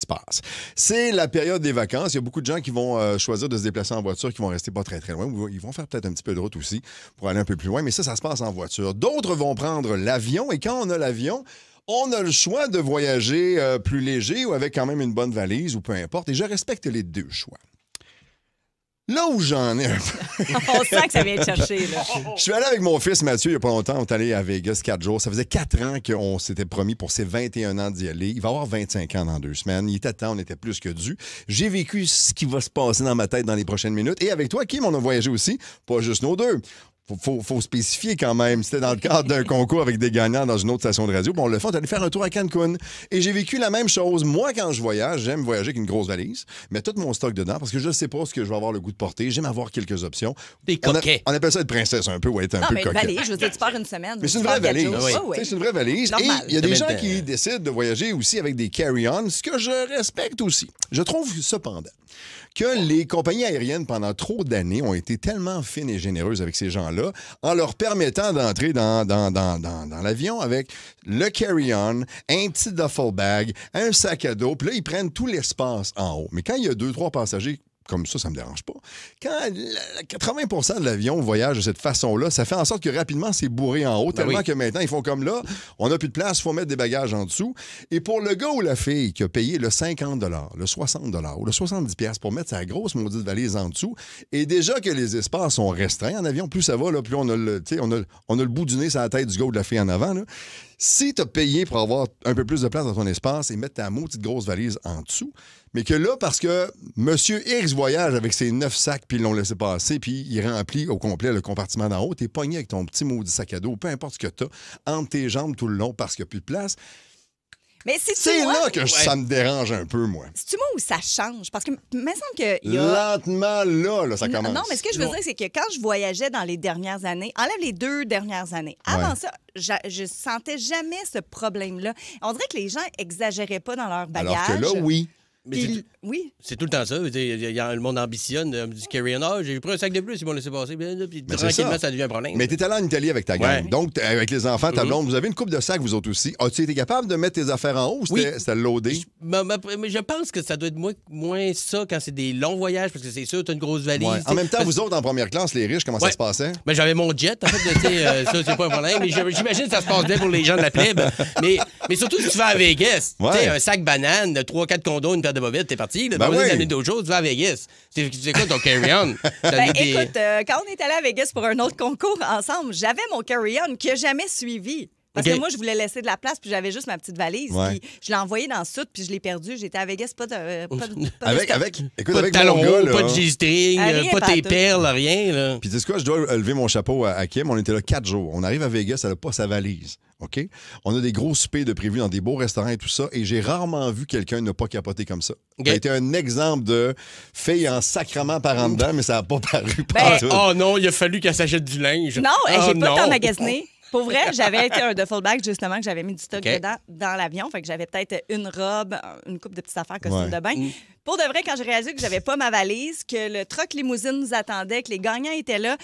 se passe? C'est la période des vacances. Il y a beaucoup de gens qui vont choisir de se déplacer en voiture, qui vont rester pas très, très loin. Ils vont faire peut-être un petit peu de route aussi pour aller un peu plus loin, mais ça se passe en voiture. D'autres vont prendre l'avion, et quand on a l'avion, on a le choix de voyager plus léger ou avec quand même une bonne valise ou peu importe, et je respecte les deux choix. Là où j'en ai un peu... On sent que ça vient te chercher, là. Je suis allé avec mon fils Mathieu il n'y a pas longtemps. On est allé à Vegas 4 jours. Ça faisait 4 ans qu'on s'était promis pour ses 21 ans d'y aller. Il va avoir 25 ans dans 2 semaines. Il était temps, on était plus que dû. J'ai vécu ce qui va se passer dans ma tête dans les prochaines minutes. Et avec toi, Kim, on a voyagé aussi. Pas juste nos deux. Faut spécifier quand même. C'était dans le cadre d'un concours avec des gagnants dans une autre station de radio. Bon, on le fait, on est allé faire un tour à Cancun. Et j'ai vécu la même chose. Moi, quand je voyage, j'aime voyager avec une grosse valise, mettre tout mon stock dedans parce que je ne sais pas ce que je vais avoir le goût de porter. J'aime avoir quelques options. Des coquets. On appelle ça être princesse un peu, ou être un Non, peu mais une coquette. valise, je veux dire, tu pars une semaine. Mais c'est une tu vraie pars 4 valise. jours. Oui. Ah oui. C'est une vraie valise. Normal. Et il y a des gens Demain, qui décident de voyager aussi avec des carry-on, ce que je respecte aussi. Je trouve cependant que les compagnies aériennes, pendant trop d'années, ont été tellement fines et généreuses avec ces gens-là en leur permettant d'entrer dans l'avion avec le carry-on, un petit duffel bag, un sac à dos, puis là, ils prennent tout l'espace en haut. Mais quand il y a 2-3 passagers comme ça me dérange pas. Quand 80 de l'avion voyage de cette façon-là, ça fait en sorte que rapidement, c'est bourré en haut, tellement que maintenant, ils font comme là, on n'a plus de place, il faut mettre des bagages en dessous. Et pour le gars ou la fille qui a payé le 50 le 60 ou le 70 pour mettre sa grosse maudite valise en dessous, et déjà que les espaces sont restreints en avion, plus ça va, là, plus on a le bout du nez sur la tête du gars ou de la fille en avant, là. Si tu as payé pour avoir un peu plus de place dans ton espace et mettre ta maudite grosse valise en dessous, mais que là, parce que Monsieur X voyage avec ses 9 sacs, puis ils l'ont laissé passer, puis il remplit au complet le compartiment d'en haut, t'es pogné avec ton petit maudit sac à dos, peu importe ce que t'as, entre tes jambes tout le long parce qu'il n'y a plus de place. Mais c'est là que ça me dérange un peu, moi. C'est-tu moi où ça change? Parce que il me semble que... Il y a... Lentement, là, ça commence. Non, mais ce que je veux dire, c'est que quand je voyageais dans les dernières années, enlève les 2 dernières années, avant ça, je sentais jamais ce problème-là. On dirait que les gens exagéraient pas dans leur bagage. Alors que là, oui. Mais oui. c'est tout le temps ça. Le monde ambitionne du carry-on. Ah, j'ai pris un sac de plus, ils m'ont laissé passer. Puis tranquillement, ça devient un problème. Mais t'es allé en Italie avec ta gang. Donc, avec les enfants, ta blonde, vous avez une couple de sacs, vous autres aussi. As-tu été capable de mettre tes affaires en haut ou c'était loadé? Mais je pense que ça doit être moins ça quand c'est des longs voyages, parce que c'est sûr, t'as une grosse valise. En même temps, vous autres, en première classe, les riches, comment ça se passait? Ben, j'avais mon jet, en fait. Ça, c'est pas un problème. Mais j'imagine que ça se passe bien pour les gens de la plèbe. Mais surtout, si tu vas à Vegas, tu sais, un sac banane, 3-4 condos, une paire de bobettes, t'es parti. T'as besoin d'amener d'autres choses, tu vas à Vegas. C'est quoi ton carry-on? Écoute, quand on est allé à Vegas pour un autre concours ensemble, j'avais mon carry-on qui n'a jamais suivi. Parce que moi, je voulais laisser de la place, puis j'avais juste ma petite valise. Puis je l'ai envoyée dans le sud, puis je l'ai perdue. J'étais à Vegas, pas de avec talons hauts, pas de G-string, pas tes perles, rien. Là. Puis tu sais quoi, je dois lever mon chapeau à Kim. On était là 4 jours. On arrive à Vegas, elle n'a pas sa valise. OK? On a des gros soupers de prévus dans des beaux restaurants et tout ça, et j'ai rarement vu quelqu'un ne pas capoter comme ça. Ça a été un exemple de fille en sacrement par en dedans, mais ça n'a pas paru partout. Oh non, il a fallu qu'elle s'achète du linge. Non, j'ai pas tant magasiné. Pour vrai, j'avais été un duffel bag, justement, que j'avais mis du stock dedans dans l'avion. Fait que j'avais peut-être une robe, une couple de petites affaires, costume de bain. Pour de vrai, quand j'ai réalisé que j'avais pas ma valise, que le truck limousine nous attendait, que les gagnants étaient là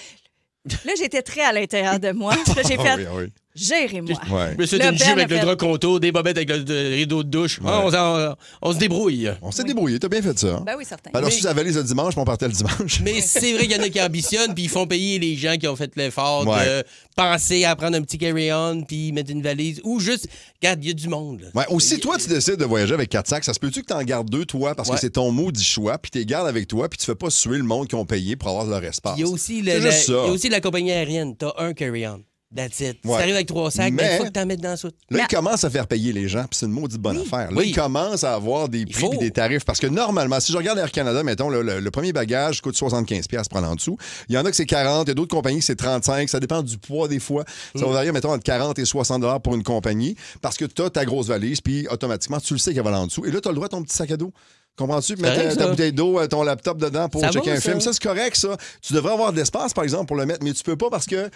j'étais très à l'intérieur de moi. Là, j'ai fait... Gérez-moi. Mais c'est une jupe avec le drap contour, des bobettes avec le rideau de douche. On se débrouille. On s'est débrouillé. T'as bien fait ça. Ben oui, certain. Alors, si ça valise le dimanche, on partait le dimanche. Mais c'est vrai qu'il y en a qui ambitionnent, puis ils font payer les gens qui ont fait l'effort de penser à prendre un petit carry-on, puis mettre une valise. Ou juste, regarde, il y a du monde. Ou si toi, tu décides de voyager avec 4 sacs, ça se peut-tu que t'en gardes 2, toi, parce que c'est ton maudit choix, puis t'es gardes avec toi, puis tu fais pas suer le monde qui ont payé pour avoir leur espace. Il y a aussi la compagnie aérienne. T'as un carry-on. That's it. Si t'arrives avec 3 sacs, il faut que t'en mettes dans la soute. Là, ils commencent à faire payer les gens, puis c'est une maudite bonne affaire. Là, ils commencent à avoir des prix et des tarifs. Parce que normalement, si je regarde Air Canada, mettons, le premier bagage coûte 75$ à prendre en dessous. Il y en a que c'est 40, il y a d'autres compagnies que c'est 35. Ça dépend du poids des fois. Ça va varier, mettons, entre 40 et 60$ pour une compagnie. Parce que tu as ta grosse valise, puis automatiquement, tu le sais qu'elle va là en dessous. Et là, tu as le droit à ton petit sac à dos. Comprends-tu? Mettre ta bouteille d'eau, ton laptop dedans pour checker un film. Ça, c'est correct, ça. Tu devrais avoir de l'espace, par exemple, pour le mettre, mais tu peux pas parce que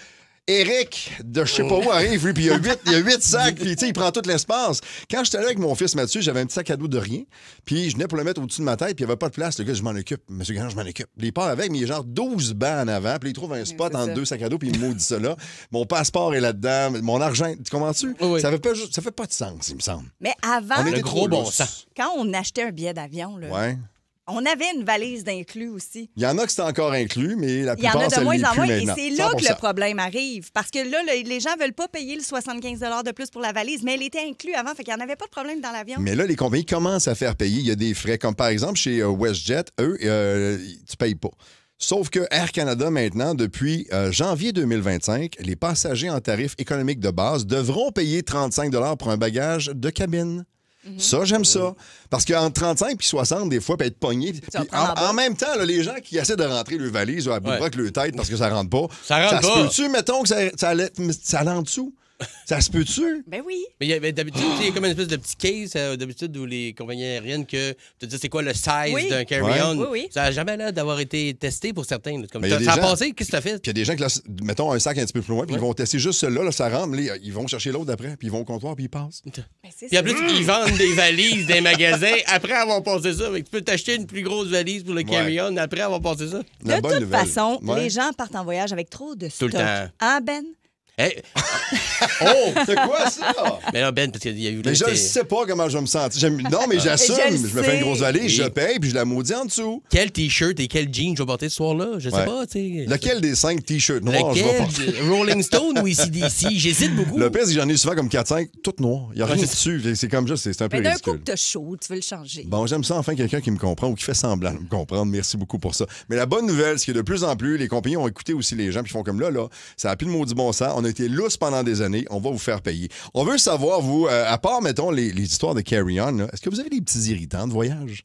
Eric, de je sais pas où, arrive, lui, puis il y a 8 sacs, puis il prend tout l'espace. Quand j'étais allé avec mon fils Mathieu, j'avais un petit sac à dos de rien, puis je venais pour le mettre au-dessus de ma tête, puis il n'y avait pas de place. Le gars, je m'en occupe. Monsieur Grand, je m'en occupe. Puis il part avec, mais il y a genre 12 bancs en avant, puis il trouve un spot entre 2 sacs à dos, puis il me maudit ça là. Mon passeport est là-dedans, mon argent, tu comprends-tu? Oui. Ça fait pas de sens, il me semble. Mais avant, Le gros bon sens. quand on achetait un billet d'avion, là, Ouais. on avait une valise d'inclus aussi. Il y en a que c'est encore inclus, mais la Il y en plupart, a ça de moins l'est en plus moins. Et maintenant. c'est là que 100%. le problème arrive. Parce que là, les gens veulent pas payer le 75 de plus pour la valise, mais elle était inclue avant, fait qu'il n'y en avait pas de problème dans l'avion. Mais là, les compagnies commencent à faire payer. Il y a des frais, comme par exemple chez WestJet, eux, tu payes pas. Sauf que Air Canada, maintenant, depuis janvier 2025, les passagers en tarif économique de base devront payer 35 pour un bagage de cabine. Ça, j'aime ça. Parce qu'entre 35 et 60, des fois, peut être pogné. Puis en même temps, là, les gens qui essaient de rentrer le valise à bout de bras avec leur tête parce que ça rentre pas. Ça rentre pas. Se peut-tu, mettons, que ça allait en dessous? Ça se peut-tu? Ben oui. Mais il y avait d'habitude, il y a comme une espèce de petit case d'habitude où les compagnies aériennes que tu te dis c'est quoi le size d'un carry-on. Oui, oui. Ça n'a jamais l'air d'avoir été testé pour certains. Comme Mais y a des ça a gens- passé, qu'est-ce que tu as fait? Puis il y a des gens qui, mettons, un sac un petit peu plus loin, puis ils vont tester juste celui-là, là, ça rentre, là, ils vont chercher l'autre après, puis ils vont au comptoir, puis ils passent. Ben, c'est Puis en ça. plus, ils vendent des valises des magasins après avoir passé ça. Fait que tu peux t'acheter une plus grosse valise pour le carry-on après avoir passé ça. La De bonne toute nouvelle. façon, Ouais. les gens partent en voyage avec trop de stock. le temps. Hein, Ben? Hey, Oh, c'est quoi ça? mais là, Ben, parce qu'il y a eu... Mais je ne sais pas comment je vais me sentir. Non, mais j'assume. Je le Je me fais une grosse valise, Oui. je paye, puis je la maudis en dessous. Quel T-shirt et quel jean je vais porter ce soir-là? Je sais Ouais. pas, tu sais. Lequel des 5 t-shirts noirs je vais Lequel? porter? Rolling Stone ou AC/DC? J'hésite beaucoup. Le pire, c'est que j'en ai souvent comme 4-5, toutes noires. Il n'y a rien dessus. C'est comme juste, c'est un peu Mais d'un coup ridicule. que t'as chaud, tu veux le changer. Bon, j'aime ça, enfin, quelqu'un qui me comprend ou qui fait semblant de me comprendre. Merci beaucoup pour ça. Mais la bonne nouvelle, c'est que de plus en plus, les compagnies ont écouté aussi les gens, puis ils font comme là, ça a plus de maudit bon sens. On a été lousse pendant des années, on va vous faire payer. On veut savoir, vous, à part, mettons, les histoires de carry-on, là, est-ce que vous avez des petits irritants de voyage?